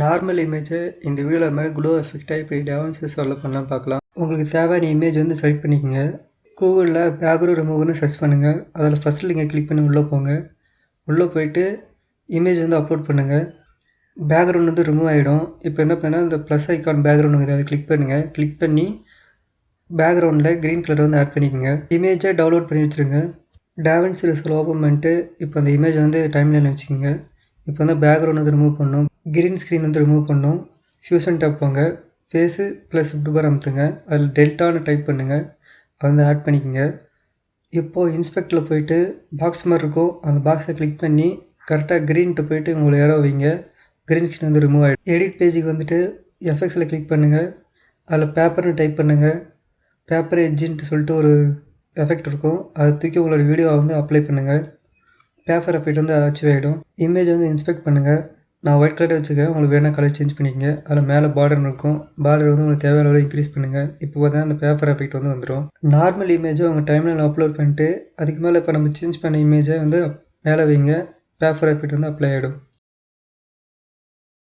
Normal இமேஜை இந்த வீடியோவில் மேலே க்ளோ எஃபெக்டாக இப்படி டெவான்ஸஸ் டெவலப் பண்ணலாம் பார்க்கலாம். உங்களுக்கு தேவையான இமேஜ் வந்து செலக்ட் பண்ணிக்கோங்க. கூகுளில் பேக்ரவுண்ட் ரிமூவர்னு சர்ச் பண்ணுங்கள். அதில் ஃபஸ்ட் லிங்கை கிளிக் பண்ணி உள்ளே போங்க. உள்ளே போயிட்டு இமேஜ் வந்து அப்லோட் பண்ணுங்கள். பேக்ரவுண்ட் வந்து ரிமூவ் ஆகிடும். இப்போ என்ன பண்ணால் இந்த ப்ளஸ் ஐக்கான் பேக்ரவுண்ட் இருக்குது, அதை கிளிக் பண்ணுங்கள். கிளிக் பண்ணி பேக்ரவுண்டில் க்ரீன் கலர் வந்து ஆட் பண்ணிக்கோங்க. இமேஜை டவுன்லோட் பண்ணி வச்சுருங்க. டேவின்சி ரிசல்வ் ஓப்பன் பண்ணிட்டு இப்போ அந்த இமேஜ் வந்து டைம்லைனில் வச்சுக்கோங்க. இப்போ வந்து பேக்ரவுண்ட் வந்து ரிமூவ் பண்ணணும். கிரீன் ஸ்க்ரீன் வந்து ரிமூவ் பண்ணணும். ஃபியூஷன் டேப் போங்க. ஃபேஸு ப்ளஸ் ஷிஃப்ட் அமுத்துங்க. அதில் டெல்டான்னு டைப் பண்ணுங்கள். அதை வந்து ஆட் பண்ணிக்கோங்க. இப்போது இன்ஸ்பெக்டில் போயிட்டு பாக்ஸ் மாதிரி இருக்கும், அந்த பாக்ஸை கிளிக் பண்ணி கரெக்டாக க்ரீன்ட்டு போயிட்டு உங்களை ஏரோ வைங்க. க்ரீன் ஸ்க்ரீன் வந்து ரிமூவ் ஆகிடும். எடிட் பேஜுக்கு வந்துட்டு எஃப்எக்ஸில் கிளிக் பண்ணுங்கள். அதில் பேப்பர்னு டைப் பண்ணுங்கள். பேப்பர் எட்ஜின்ட்டு சொல்லிட்டு ஒரு எஃபெக்ட் இருக்கும், அதை தூக்கி உங்களோட வீடியோவை வந்து அப்ளை பண்ணுங்கள். பேப்பர் எஃபெக்ட் வந்து அச்சீவ் ஆகிடும். இமேஜ் வந்து இன்ஸ்பெக்ட் பண்ணுங்கள். நான் ஒயிட் கலர் வச்சுருக்கேன், உங்களுக்கு வேணால் கலர் சேஞ்ச் பண்ணிக்கங்க. அதில் மேலே பார்டர் இருக்கும், பார்டர் வந்து உங்களுக்கு தேவையான அளவு இன்க்ரீஸ் பண்ணுங்கள். இப்போ பார்த்தீங்கன்னா அந்த பேப்பர் எஃபெக்ட் வந்து வந்துடும். நார்மல் இமேஜை உங்கள் டைம்லைனில் அப்லோட் பண்ணிட்டு அதுக்கு மேலே இப்போ நம்ம சேஞ்ச் பண்ண இமேஜை வந்து மேலே வைங்க. பேப்பர் எஃபெக்ட் வந்து அப்ளை ஆகிடும்.